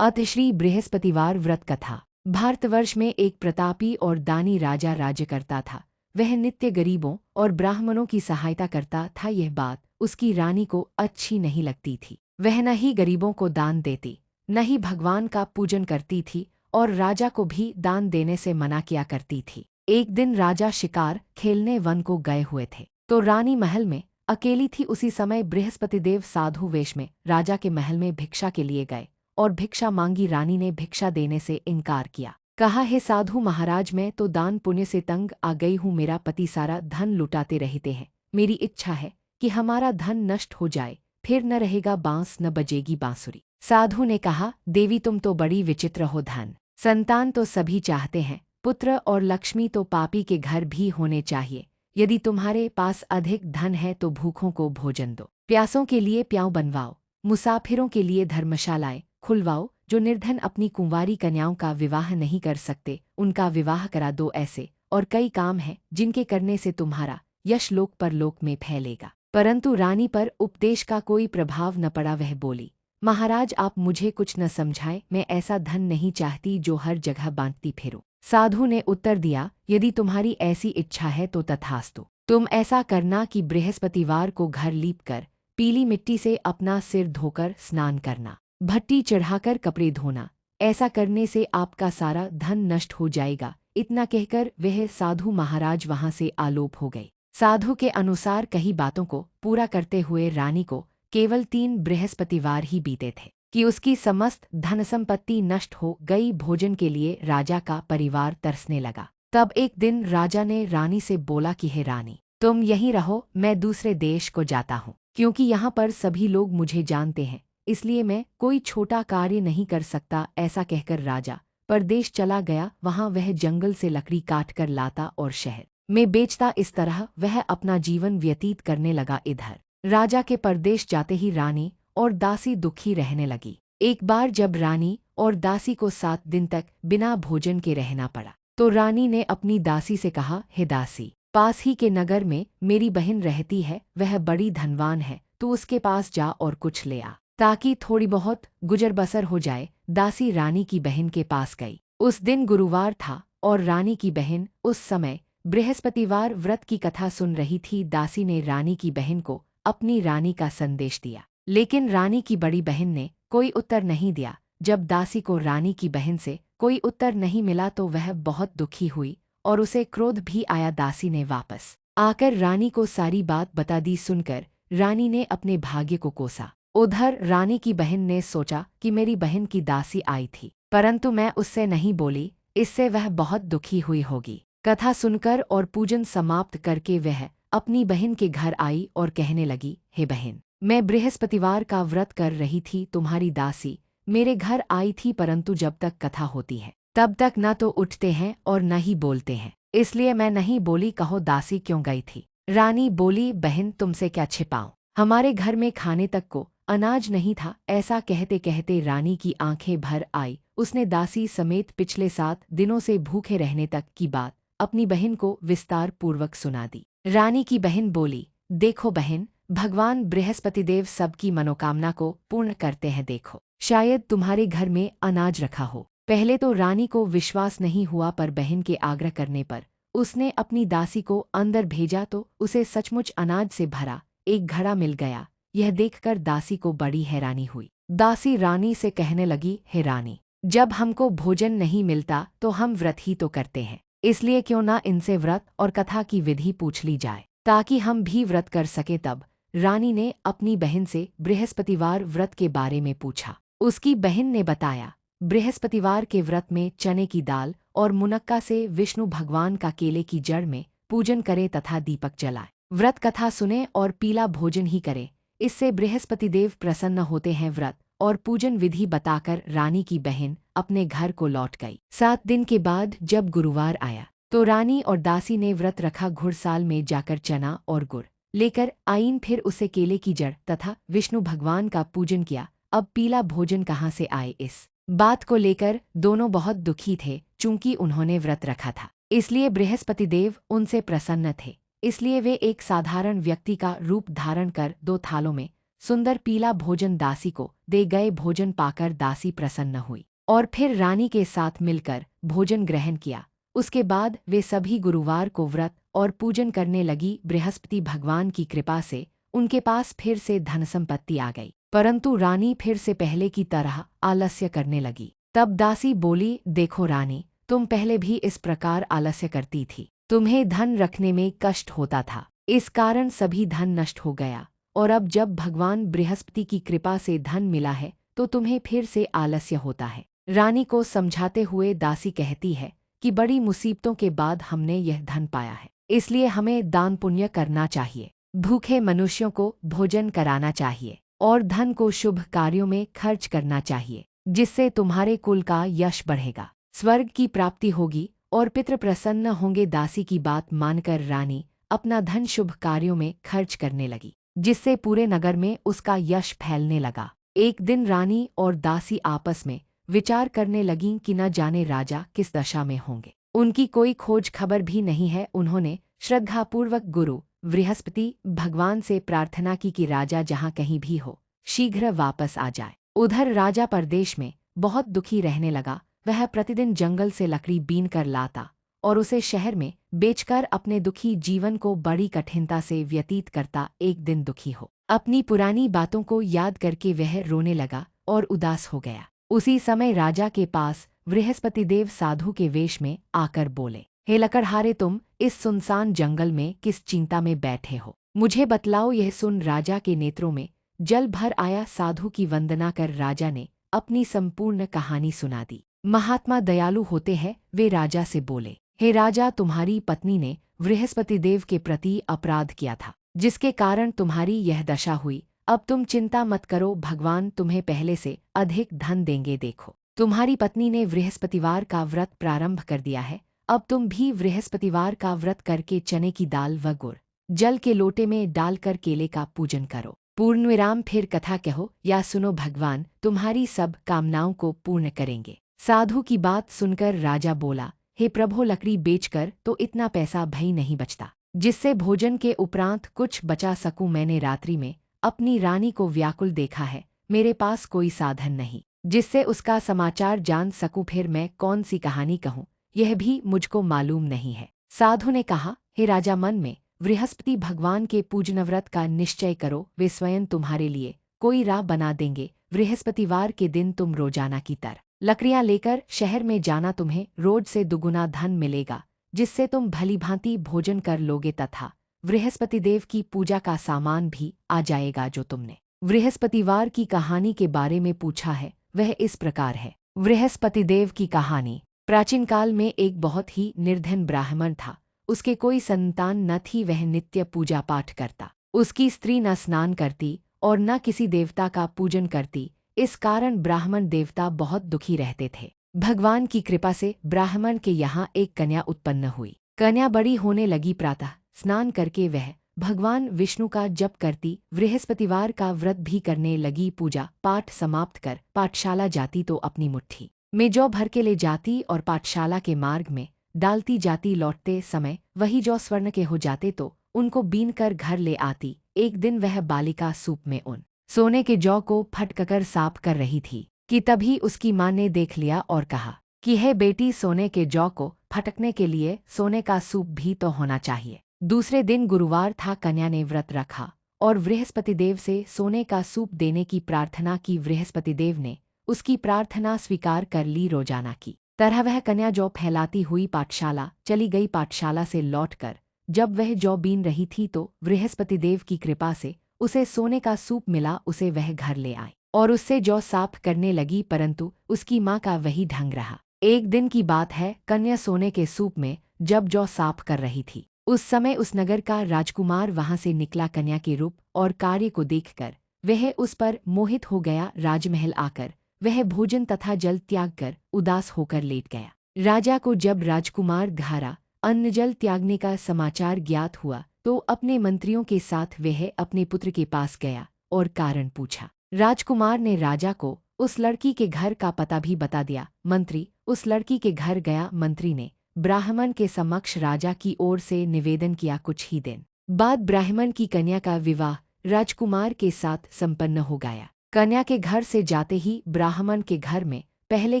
अतिश्री बृहस्पतिवार व्रत कथा। भारतवर्ष में एक प्रतापी और दानी राजा राज्य करता था। वह नित्य गरीबों और ब्राह्मणों की सहायता करता था। यह बात उसकी रानी को अच्छी नहीं लगती थी। वह न ही गरीबों को दान देती, न ही भगवान का पूजन करती थी और राजा को भी दान देने से मना किया करती थी। एक दिन राजा शिकार खेलने वन को गए हुए थे, तो रानी महल में अकेली थी। उसी समय बृहस्पतिदेव साधु वेश में राजा के महल में भिक्षा के लिए गए और भिक्षा मांगी। रानी ने भिक्षा देने से इनकार किया। कहा, हे साधु महाराज, मैं तो दान पुण्य से तंग आ गई हूँ। मेरा पति सारा धन लुटाते रहते हैं। मेरी इच्छा है कि हमारा धन नष्ट हो जाए, फिर न रहेगा बांस न बजेगी बांसुरी। साधु ने कहा, देवी तुम तो बड़ी विचित्र हो। धन संतान तो सभी चाहते हैं, पुत्र और लक्ष्मी तो पापी के घर भी होने चाहिए। यदि तुम्हारे पास अधिक धन है तो भूखों को भोजन दो, प्यासों के लिए प्याऊ बनवाओ, मुसाफिरों के लिए धर्मशालाएं खुलवाओ। जो निर्धन अपनी कुंवारी कन्याओं का विवाह नहीं कर सकते, उनका विवाह करा दो। ऐसे और कई काम हैं जिनके करने से तुम्हारा यश लोक परलोक में फैलेगा। परंतु रानी पर उपदेश का कोई प्रभाव न पड़ा। वह बोली, महाराज आप मुझे कुछ न समझाएं। मैं ऐसा धन नहीं चाहती जो हर जगह बांटती फिरूं। साधु ने उत्तर दिया, यदि तुम्हारी ऐसी इच्छा है तो तथास्तु। तुम ऐसा करना कि बृहस्पतिवार को घर लीपकर पीली मिट्टी से अपना सिर धोकर स्नान करना, भट्टी चढ़ाकर कपड़े धोना। ऐसा करने से आपका सारा धन नष्ट हो जाएगा। इतना कहकर वह साधु महाराज वहां से आलोप हो गए। साधु के अनुसार कई बातों को पूरा करते हुए रानी को केवल 3 बृहस्पतिवार ही बीते थे कि उसकी समस्त धन संपत्ति नष्ट हो गई। भोजन के लिए राजा का परिवार तरसने लगा। तब एक दिन राजा ने रानी से बोला कि हे रानी, तुम यहीं रहो, मैं दूसरे देश को जाता हूँ, क्योंकि यहाँ पर सभी लोग मुझे जानते हैं, इसलिए मैं कोई छोटा कार्य नहीं कर सकता। ऐसा कहकर राजा परदेश चला गया। वहां वह जंगल से लकड़ी काट कर लाता और शहर में बेचता। इस तरह वह अपना जीवन व्यतीत करने लगा। इधर राजा के परदेश जाते ही रानी और दासी दुखी रहने लगी। एक बार जब रानी और दासी को 7 दिन तक बिना भोजन के रहना पड़ा, तो रानी ने अपनी दासी से कहा, हे दासी, पास ही के नगर में मेरी बहन रहती है, वह बड़ी धनवान है, तू उसके पास जा और कुछ ले आ, ताकि थोड़ी बहुत गुजर बसर हो जाए। दासी रानी की बहन के पास गई। उस दिन गुरुवार था और रानी की बहन उस समय बृहस्पतिवार व्रत की कथा सुन रही थी। दासी ने रानी की बहन को अपनी रानी का संदेश दिया, लेकिन रानी की बड़ी बहन ने कोई उत्तर नहीं दिया। जब दासी को रानी की बहन से कोई उत्तर नहीं मिला तो वह बहुत दुखी हुई और उसे क्रोध भी आया। दासी ने वापस आकर रानी को सारी बात बता दी। सुनकर रानी ने अपने भाग्य को कोसा। उधर रानी की बहन ने सोचा कि मेरी बहन की दासी आई थी, परंतु मैं उससे नहीं बोली, इससे वह बहुत दुखी हुई होगी। कथा सुनकर और पूजन समाप्त करके वह अपनी बहन के घर आई और कहने लगी, हे बहन, मैं बृहस्पतिवार का व्रत कर रही थी। तुम्हारी दासी मेरे घर आई थी, परंतु जब तक कथा होती है तब तक न तो उठते हैं और न ही बोलते हैं, इसलिए मैं नहीं बोली। कहो दासी क्यों गई थी? रानी बोली, बहन तुमसे क्या छिपाऊं, हमारे घर में खाने तक को अनाज नहीं था। ऐसा कहते कहते रानी की आंखें भर आई। उसने दासी समेत पिछले 7 दिनों से भूखे रहने तक की बात अपनी बहन को विस्तार पूर्वक सुना दी। रानी की बहन बोली, देखो बहन, भगवान बृहस्पतिदेव सबकी मनोकामना को पूर्ण करते हैं। देखो, शायद तुम्हारे घर में अनाज रखा हो। पहले तो रानी को विश्वास नहीं हुआ, पर बहन के आग्रह करने पर उसने अपनी दासी को अंदर भेजा तो उसे सचमुच अनाज से भरा एक घड़ा मिल गया। यह देखकर दासी को बड़ी हैरानी हुई। दासी रानी से कहने लगी, हे रानी, जब हमको भोजन नहीं मिलता तो हम व्रत ही तो करते हैं, इसलिए क्यों ना इनसे व्रत और कथा की विधि पूछ ली जाए, ताकि हम भी व्रत कर सके। तब रानी ने अपनी बहन से बृहस्पतिवार व्रत के बारे में पूछा। उसकी बहन ने बताया, बृहस्पतिवार के व्रत में चने की दाल और मुनक्का से विष्णु भगवान का केले की जड़ में पूजन करे तथा दीपक जलाए, व्रत कथा सुने और पीला भोजन ही करे, इससे बृहस्पतिदेव प्रसन्न होते हैं। व्रत और पूजन विधि बताकर रानी की बहन अपने घर को लौट गई। 7 दिन के बाद जब गुरुवार आया तो रानी और दासी ने व्रत रखा। घुड़साल में जाकर चना और गुड़ लेकर आईन, फिर उसे केले की जड़ तथा विष्णु भगवान का पूजन किया। अब पीला भोजन कहाँ से आए, इस बात को लेकर दोनों बहुत दुखी थे। चूंकि उन्होंने व्रत रखा था, इसलिए बृहस्पतिदेव उनसे प्रसन्न थे। इसलिए वे एक साधारण व्यक्ति का रूप धारण कर 2 थालों में सुंदर पीला भोजन दासी को दे गए। भोजन पाकर दासी प्रसन्न हुई और फिर रानी के साथ मिलकर भोजन ग्रहण किया। उसके बाद वे सभी गुरुवार को व्रत और पूजन करने लगी। बृहस्पति भगवान की कृपा से उनके पास फिर से धन संपत्ति आ गई, परंतु रानी फिर से पहले की तरह आलस्य करने लगी। तब दासी बोली, देखो रानी, तुम पहले भी इस प्रकार आलस्य करती थी। तुम्हें धन रखने में कष्ट होता था, इस कारण सभी धन नष्ट हो गया, और अब जब भगवान बृहस्पति की कृपा से धन मिला है तो तुम्हें फिर से आलस्य होता है। रानी को समझाते हुए दासी कहती है कि बड़ी मुसीबतों के बाद हमने यह धन पाया है, इसलिए हमें दान पुण्य करना चाहिए, भूखे मनुष्यों को भोजन कराना चाहिए और धन को शुभ कार्यों में खर्च करना चाहिए, जिससे तुम्हारे कुल का यश बढ़ेगा, स्वर्ग की प्राप्ति होगी और पितृ प्रसन्न होंगे। दासी की बात मानकर रानी अपना धन शुभ कार्यों में खर्च करने लगी, जिससे पूरे नगर में उसका यश फैलने लगा। एक दिन रानी और दासी आपस में विचार करने लगीं कि न जाने राजा किस दशा में होंगे, उनकी कोई खोज खबर भी नहीं है। उन्होंने श्रद्धापूर्वक गुरु बृहस्पति भगवान से प्रार्थना की कि राजा जहाँ कहीं भी हो शीघ्र वापस आ जाए। उधर राजा परदेश में बहुत दुखी रहने लगा। वह प्रतिदिन जंगल से लकड़ी बीन कर लाता और उसे शहर में बेचकर अपने दुखी जीवन को बड़ी कठिनता से व्यतीत करता। एक दिन दुखी हो अपनी पुरानी बातों को याद करके वह रोने लगा और उदास हो गया। उसी समय राजा के पास बृहस्पति देव साधु के वेश में आकर बोले, हे लकड़हारे, तुम इस सुनसान जंगल में किस चिंता में बैठे हो, मुझे बतलाओ। यह सुन राजा के नेत्रों में जल भर आया। साधु की वंदना कर राजा ने अपनी संपूर्ण कहानी सुना दी। महात्मा दयालु होते हैं, वे राजा से बोले, हे राजा, तुम्हारी पत्नी ने बृहस्पति देव के प्रति अपराध किया था, जिसके कारण तुम्हारी यह दशा हुई। अब तुम चिंता मत करो, भगवान तुम्हें पहले से अधिक धन देंगे। देखो, तुम्हारी पत्नी ने बृहस्पतिवार का व्रत प्रारंभ कर दिया है। अब तुम भी बृहस्पतिवार का व्रत करके चने की दाल व गुड़ जल के लोटे में डालकर केले का पूजन करो। पूर्णविराम। फिर कथा कहो या सुनो, भगवान तुम्हारी सब कामनाओं को पूर्ण करेंगे। साधु की बात सुनकर राजा बोला, हे प्रभो, लकड़ी बेचकर तो इतना पैसा भई नहीं बचता, जिससे भोजन के उपरांत कुछ बचा सकूं। मैंने रात्रि में अपनी रानी को व्याकुल देखा है, मेरे पास कोई साधन नहीं जिससे उसका समाचार जान सकूं। फिर मैं कौन सी कहानी कहूँ, यह भी मुझको मालूम नहीं है। साधु ने कहा, हे राजा, मन में बृहस्पति भगवान के पूजनव्रत का निश्चय करो, वे स्वयं तुम्हारे लिए कोई राह बना देंगे। बृहस्पतिवार के दिन तुम रोजाना की तरह लकड़ियां लेकर शहर में जाना, तुम्हें रोज से दुगुना धन मिलेगा, जिससे तुम भलीभांति भोजन कर लोगे तथा बृहस्पति देव की पूजा का सामान भी आ जाएगा। जो तुमने बृहस्पतिवार की कहानी के बारे में पूछा है वह इस प्रकार है। बृहस्पति देव की कहानी। प्राचीन काल में एक बहुत ही निर्धन ब्राह्मण था। उसके कोई संतान न थी। वह नित्य पूजा पाठ करता। उसकी स्त्री न स्नान करती और न किसी देवता का पूजन करती। इस कारण ब्राह्मण देवता बहुत दुखी रहते थे। भगवान की कृपा से ब्राह्मण के यहाँ एक कन्या उत्पन्न हुई। कन्या बड़ी होने लगी। प्रातः स्नान करके वह भगवान विष्णु का जप करती, बृहस्पतिवार का व्रत भी करने लगी। पूजा पाठ समाप्त कर पाठशाला जाती तो अपनी मुट्ठी में जौ भर के ले जाती और पाठशाला के मार्ग में डालती जाती। लौटते समय वही जौ स्वर्ण के हो जाते तो उनको बीन कर घर ले आती। एक दिन वह बालिका सूप में उन सोने के जौ को फटककर साफ कर रही थी कि तभी उसकी माँ ने देख लिया और कहा कि हे बेटी, सोने के जौ को फटकने के लिए सोने का सूप भी तो होना चाहिए। दूसरे दिन गुरुवार था। कन्या ने व्रत रखा और बृहस्पति देव से सोने का सूप देने की प्रार्थना की। बृहस्पति देव ने उसकी प्रार्थना स्वीकार कर ली। रोजाना की तरह वह कन्या जौ फैलाती हुई पाठशाला चली गई। पाठशाला से लौटकर जब वह जौ बीन रही थी तो बृहस्पति देव की कृपा से उसे सोने का सूप मिला। उसे वह घर ले आई और उससे जौ साफ करने लगी, परंतु उसकी माँ का वही ढंग रहा। एक दिन की बात है, कन्या सोने के सूप में जब जौ साफ कर रही थी, उस समय उस नगर का राजकुमार वहां से निकला। कन्या के रूप और कार्य को देखकर वह उस पर मोहित हो गया। राजमहल आकर वह भोजन तथा जल त्याग कर उदास होकर लेट गया। राजा को जब राजकुमार द्वारा अन्न जल त्यागने का समाचार ज्ञात हुआ तो अपने मंत्रियों के साथ वह अपने पुत्र के पास गया और कारण पूछा। राजकुमार ने राजा को उस लड़की के घर का पता भी बता दिया। मंत्री उस लड़की के घर गया। मंत्री ने ब्राह्मण के समक्ष राजा की ओर से निवेदन किया। कुछ ही दिन बाद ब्राह्मण की कन्या का विवाह राजकुमार के साथ संपन्न हो गया। कन्या के घर से जाते ही ब्राह्मण के घर में पहले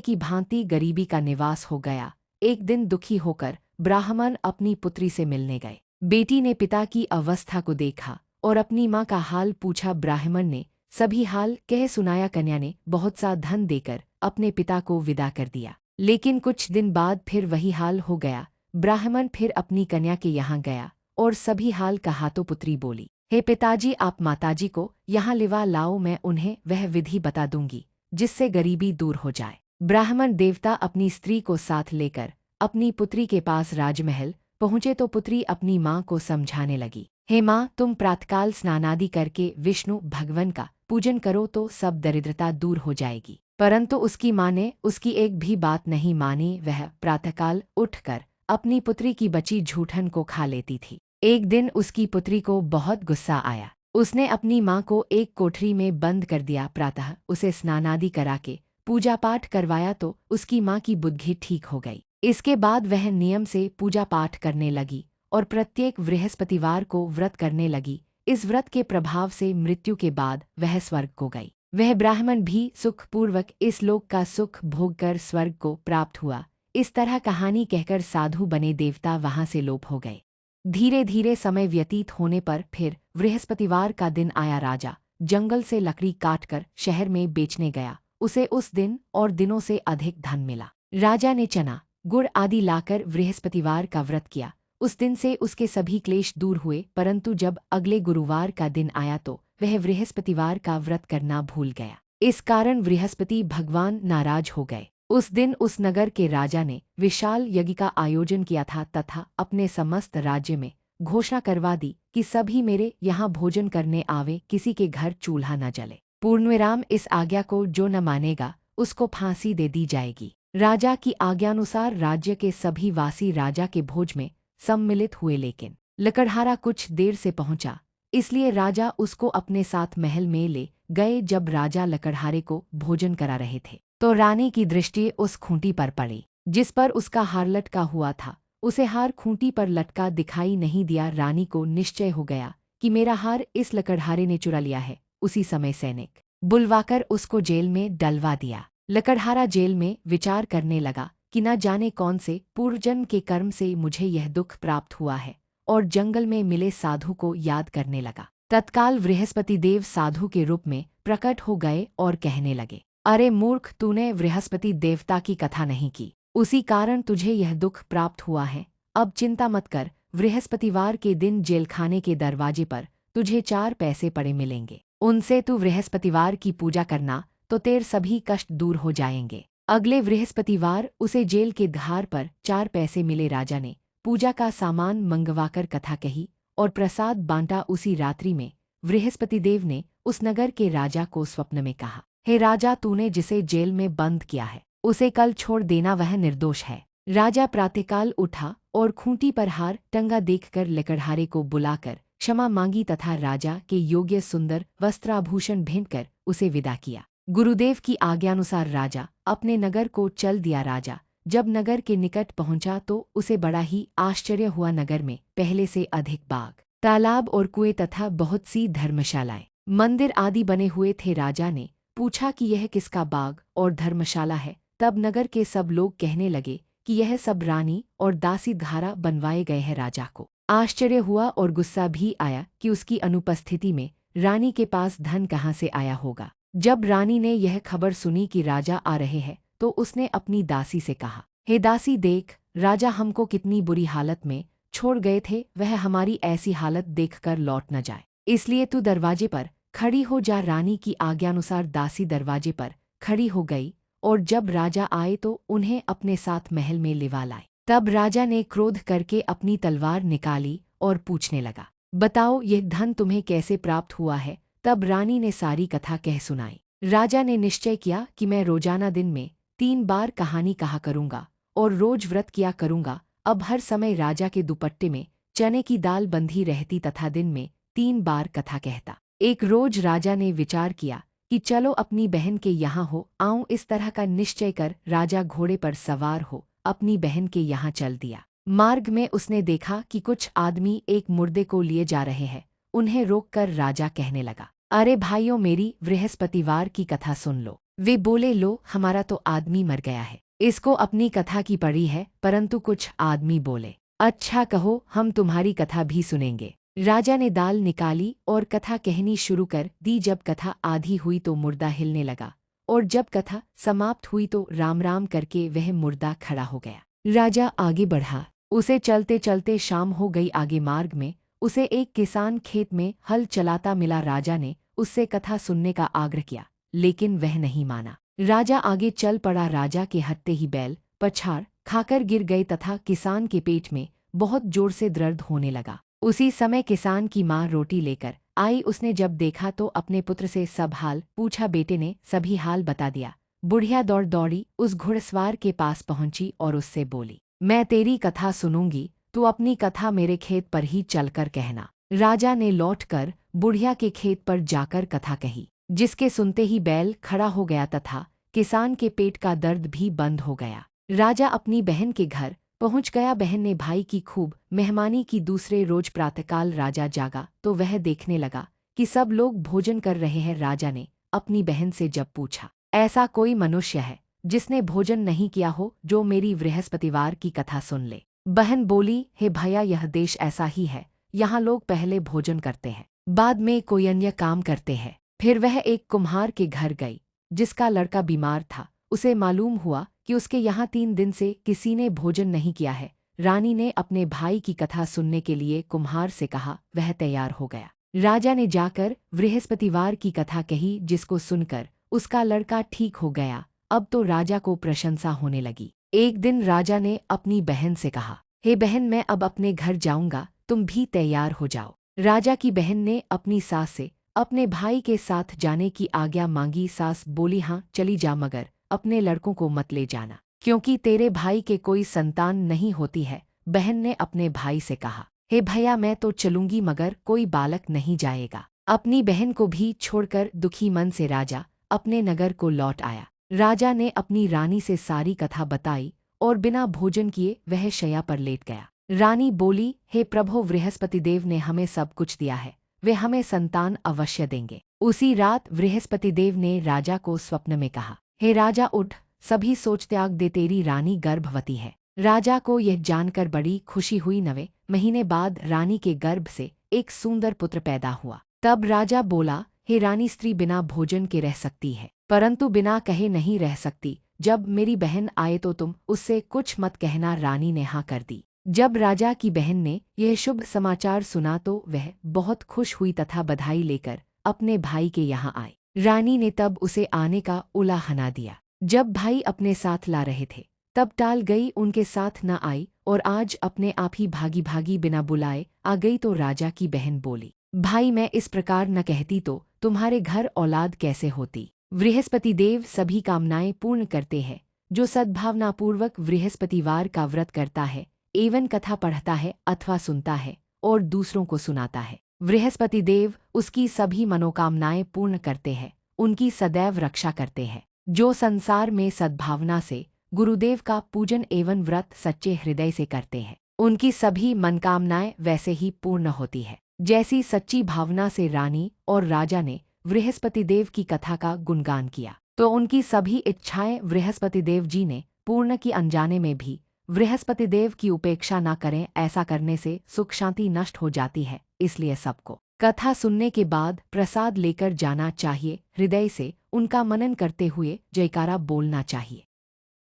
की भांति गरीबी का निवास हो गया। एक दिन दुखी होकर ब्राह्मण अपनी पुत्री से मिलने गए। बेटी ने पिता की अवस्था को देखा और अपनी माँ का हाल पूछा। ब्राह्मण ने सभी हाल कह सुनाया। कन्या ने बहुत सा धन देकर अपने पिता को विदा कर दिया। लेकिन कुछ दिन बाद फिर वही हाल हो गया। ब्राह्मण फिर अपनी कन्या के यहाँ गया और सभी हाल कहा तो पुत्री बोली, हे पिताजी, आप माताजी को यहाँ लिवा लाओ, मैं उन्हें वह विधि बता दूंगी जिससे गरीबी दूर हो जाए। ब्राह्मण देवता अपनी स्त्री को साथ लेकर अपनी पुत्री के पास राजमहल पहुँचे तो पुत्री अपनी माँ को समझाने लगी, हे माँ, तुम प्रातःकाल स्नानादि करके विष्णु भगवान का पूजन करो तो सब दरिद्रता दूर हो जाएगी। परंतु उसकी माँ ने उसकी एक भी बात नहीं मानी। वह प्रातःकाल उठकर अपनी पुत्री की बची झूठन को खा लेती थी। एक दिन उसकी पुत्री को बहुत गुस्सा आया। उसने अपनी माँ को एक कोठरी में बंद कर दिया। प्रातः उसे स्नानादि करा के पूजा पाठ करवाया तो उसकी माँ की बुद्धि ठीक हो गई। इसके बाद वह नियम से पूजा पाठ करने लगी और प्रत्येक बृहस्पतिवार को व्रत करने लगी। इस व्रत के प्रभाव से मृत्यु के बाद वह स्वर्ग को गई। वह ब्राह्मण भी सुखपूर्वक इस लोक का सुख भोग कर स्वर्ग को प्राप्त हुआ। इस तरह कहानी कहकर साधु बने देवता वहां से लोप हो गए। धीरे धीरे समय व्यतीत होने पर फिर बृहस्पतिवार का दिन आया। राजा जंगल से लकड़ी काटकर शहर में बेचने गया। उसे उस दिन और दिनों से अधिक धन मिला। राजा ने चना गुड़ आदि लाकर बृहस्पतिवार का व्रत किया। उस दिन से उसके सभी क्लेश दूर हुए। परंतु जब अगले गुरुवार का दिन आया तो वह बृहस्पतिवार का व्रत करना भूल गया। इस कारण बृहस्पति भगवान नाराज हो गए। उस दिन उस नगर के राजा ने विशाल यज्ञ का आयोजन किया था तथा अपने समस्त राज्य में घोषणा करवा दी कि सभी मेरे यहाँ भोजन करने आवे, किसी के घर चूल्हा न जले। पूर्णविराम। इस आज्ञा को जो न मानेगा उसको फांसी दे दी जाएगी। राजा की आज्ञानुसार राज्य के सभी वासी राजा के भोज में सम्मिलित हुए, लेकिन लकड़हारा कुछ देर से पहुंचा, इसलिए राजा उसको अपने साथ महल में ले गए। जब राजा लकड़हारे को भोजन करा रहे थे तो रानी की दृष्टि उस खूंटी पर पड़ी जिस पर उसका हार लटका हुआ था। उसे हार खूंटी पर लटका दिखाई नहीं दिया। रानी को निश्चय हो गया कि मेरा हार इस लकड़हारे ने चुरा लिया है। उसी समय सैनिक बुलवाकर उसको जेल में डलवा दिया। लकड़हारा जेल में विचार करने लगा कि न जाने कौन से पूर्वजन्म के कर्म से मुझे यह दुख प्राप्त हुआ है, और जंगल में मिले साधु को याद करने लगा। तत्काल बृहस्पति देव साधु के रूप में प्रकट हो गए और कहने लगे, अरे मूर्ख, तूने बृहस्पति देवता की कथा नहीं की, उसी कारण तुझे यह दुख प्राप्त हुआ है। अब चिंता मत कर, बृहस्पतिवार के दिन जेलखाने के दरवाजे पर तुझे 4 पैसे पड़े मिलेंगे। उनसे तू बृहस्पतिवार की पूजा करना तो तेरे सभी कष्ट दूर हो जाएंगे। अगले बृहस्पतिवार उसे जेल के द्वार पर 4 पैसे मिले। राजा ने पूजा का सामान मंगवाकर कथा कही और प्रसाद बांटा। उसी रात्रि में बृहस्पतिदेव ने उस नगर के राजा को स्वप्न में कहा, हे राजा, तूने जिसे जेल में बंद किया है उसे कल छोड़ देना, वह निर्दोष है। राजा प्रातःकाल उठा और खूंटी पर हार टंगा देखकर लकड़हारे को बुलाकर क्षमा मांगी तथा राजा के योग्य सुंदर वस्त्राभूषण भेंटकर उसे विदा किया। गुरुदेव की आज्ञानुसार राजा अपने नगर को चल दिया। राजा जब नगर के निकट पहुंचा तो उसे बड़ा ही आश्चर्य हुआ। नगर में पहले से अधिक बाग, तालाब और कुएं तथा बहुत सी धर्मशालाएं, मंदिर आदि बने हुए थे। राजा ने पूछा कि यह किसका बाग और धर्मशाला है। तब नगर के सब लोग कहने लगे कि यह सब रानी और दासी द्वारा बनवाए गए हैं। राजा को आश्चर्य हुआ और गुस्सा भी आया कि उसकी अनुपस्थिति में रानी के पास धन कहाँ से आया होगा। जब रानी ने यह खबर सुनी कि राजा आ रहे हैं तो उसने अपनी दासी से कहा, हे दासी, देख, राजा हमको कितनी बुरी हालत में छोड़ गए थे, वह हमारी ऐसी हालत देखकर लौट न जाए, इसलिए तू दरवाजे पर खड़ी हो जा। रानी की आज्ञानुसार दासी दरवाजे पर खड़ी हो गई और जब राजा आए तो उन्हें अपने साथ महल में लिवा लाए। तब राजा ने क्रोध करके अपनी तलवार निकाली और पूछने लगा, बताओ यह धन तुम्हें कैसे प्राप्त हुआ है। तब रानी ने सारी कथा कह सुनाई। राजा ने निश्चय किया कि मैं रोजाना दिन में 3 बार कहानी कहा करूंगा और रोज व्रत किया करूंगा। अब हर समय राजा के दुपट्टे में चने की दाल बंधी रहती तथा दिन में 3 बार कथा कहता। एक रोज राजा ने विचार किया कि चलो अपनी बहन के यहाँ हो आऊं। इस तरह का निश्चय कर राजा घोड़े पर सवार हो अपनी बहन के यहाँ चल दिया। मार्ग में उसने देखा कि कुछ आदमी एक मुर्दे को लिए जा रहे हैं उन्हें रोककर राजा कहने लगा, अरे भाइयों, मेरी बृहस्पतिवार की कथा सुन लो। वे बोले, लो, हमारा तो आदमी मर गया है, इसको अपनी कथा की पड़ी है। परंतु कुछ आदमी बोले, अच्छा कहो, हम तुम्हारी कथा भी सुनेंगे। राजा ने दाल निकाली और कथा कहनी शुरू कर दी। जब कथा आधी हुई तो मुर्दा हिलने लगा, और जब कथा समाप्त हुई तो राम राम करके वह मुर्दा खड़ा हो गया। राजा आगे बढ़ा, उसे चलते चलते शाम हो गई। आगे मार्ग में उसे एक किसान खेत में हल चलाता मिला। राजा ने उससे कथा सुनने का आग्रह किया, लेकिन वह नहीं माना। राजा आगे चल पड़ा। राजा के हत्ते ही बैल पछाड़ खाकर गिर गए तथा किसान के पेट में बहुत जोर से दर्द होने लगा। उसी समय किसान की माँ रोटी लेकर आई। उसने जब देखा तो अपने पुत्र से सब हाल पूछा। बेटे ने सभी हाल बता दिया। बुढ़िया दौड़ दौड़ी उस घुड़सवार के पास पहुंची और उससे बोली, मैं तेरी कथा सुनूंगी, तू अपनी कथा मेरे खेत पर ही चलकर कहना। राजा ने लौटकर बुढ़िया के खेत पर जाकर कथा कही, जिसके सुनते ही बैल खड़ा हो गया तथा किसान के पेट का दर्द भी बंद हो गया। राजा अपनी बहन के घर पहुंच गया। बहन ने भाई की खूब मेहमानी की। दूसरे रोज प्रातःकाल राजा जागा तो वह देखने लगा कि सब लोग भोजन कर रहे हैं। राजा ने अपनी बहन से जब पूछा, ऐसा कोई मनुष्य है जिसने भोजन नहीं किया हो, जो मेरी बृहस्पतिवार की कथा सुन ले? बहन बोली, हे भैया, यह देश ऐसा ही है, यहाँ लोग पहले भोजन करते हैं, बाद में कोई अन्य काम करते हैं। फिर वह एक कुम्हार के घर गई, जिसका लड़का बीमार था। उसे मालूम हुआ कि उसके यहाँ 3 दिन से किसी ने भोजन नहीं किया है। रानी ने अपने भाई की कथा सुनने के लिए कुम्हार से कहा। वह तैयार हो गया। राजा ने जाकर बृहस्पतिवार की कथा कही, जिसको सुनकर उसका लड़का ठीक हो गया। अब तो राजा को प्रशंसा होने लगी। एक दिन राजा ने अपनी बहन से कहा, हे बहन, मैं अब अपने घर जाऊंगा, तुम भी तैयार हो जाओ। राजा की बहन ने अपनी सास से अपने भाई के साथ जाने की आज्ञा मांगी। सास बोली, हाँ चली जा, मगर अपने लड़कों को मत ले जाना, क्योंकि तेरे भाई के कोई संतान नहीं होती है। बहन ने अपने भाई से कहा, हे भैया, मैं तो चलूंगी, मगर कोई बालक नहीं जाएगा। अपनी बहन को भी छोड़कर दुखी मन से राजा अपने नगर को लौट आया। राजा ने अपनी रानी से सारी कथा बताई और बिना भोजन किए वह शैया पर लेट गया। रानी बोली, हे प्रभु, बृहस्पतिदेव ने हमें सब कुछ दिया है, वे हमें संतान अवश्य देंगे। उसी रात बृहस्पतिदेव ने राजा को स्वप्न में कहा, हे राजा, उठ, सभी सोच त्याग दे, तेरी रानी गर्भवती है। राजा को यह जानकर बड़ी खुशी हुई। 9 महीने बाद रानी के गर्भ से एक सुंदर पुत्र पैदा हुआ। तब राजा बोला, हे रानी, स्त्री बिना भोजन के रह सकती है, परंतु बिना कहे नहीं रह सकती। जब मेरी बहन आए तो तुम उससे कुछ मत कहना। रानी ने हाँ कर दी। जब राजा की बहन ने यह शुभ समाचार सुना तो वह बहुत खुश हुई तथा बधाई लेकर अपने भाई के यहाँ आई। रानी ने तब उसे आने का उलाहना दिया। जब भाई अपने साथ ला रहे थे तब टाल गई, उनके साथ न आई, और आज अपने आप ही भागी भागी बिना बुलाए आ गई। तो राजा की बहन बोली, भाई, मैं इस प्रकार न कहती तो तुम्हारे घर औलाद कैसे होती? बृहस्पतिदेव सभी कामनाएं पूर्ण करते हैं। जो सद्भावनापूर्वक बृहस्पतिवार का व्रत करता है एवं कथा पढ़ता है अथवा सुनता है और दूसरों को सुनाता है, बृहस्पतिदेव उसकी सभी मनोकामनाएं पूर्ण करते हैं, उनकी सदैव रक्षा करते हैं। जो संसार में सद्भावना से गुरुदेव का पूजन एवं व्रत सच्चे हृदय से करते हैं, उनकी सभी मनकामनाएं वैसे ही पूर्ण होती है, जैसी सच्ची भावना से रानी और राजा ने बृहस्पतिदेव की कथा का गुणगान किया तो उनकी सभी इच्छाएं बृहस्पतिदेव जी ने पूर्ण की। अनजाने में भी बृहस्पतिदेव की उपेक्षा न करें, ऐसा करने से सुख शांति नष्ट हो जाती है। इसलिए सबको कथा सुनने के बाद प्रसाद लेकर जाना चाहिए। हृदय से उनका मनन करते हुए जयकारा बोलना चाहिए।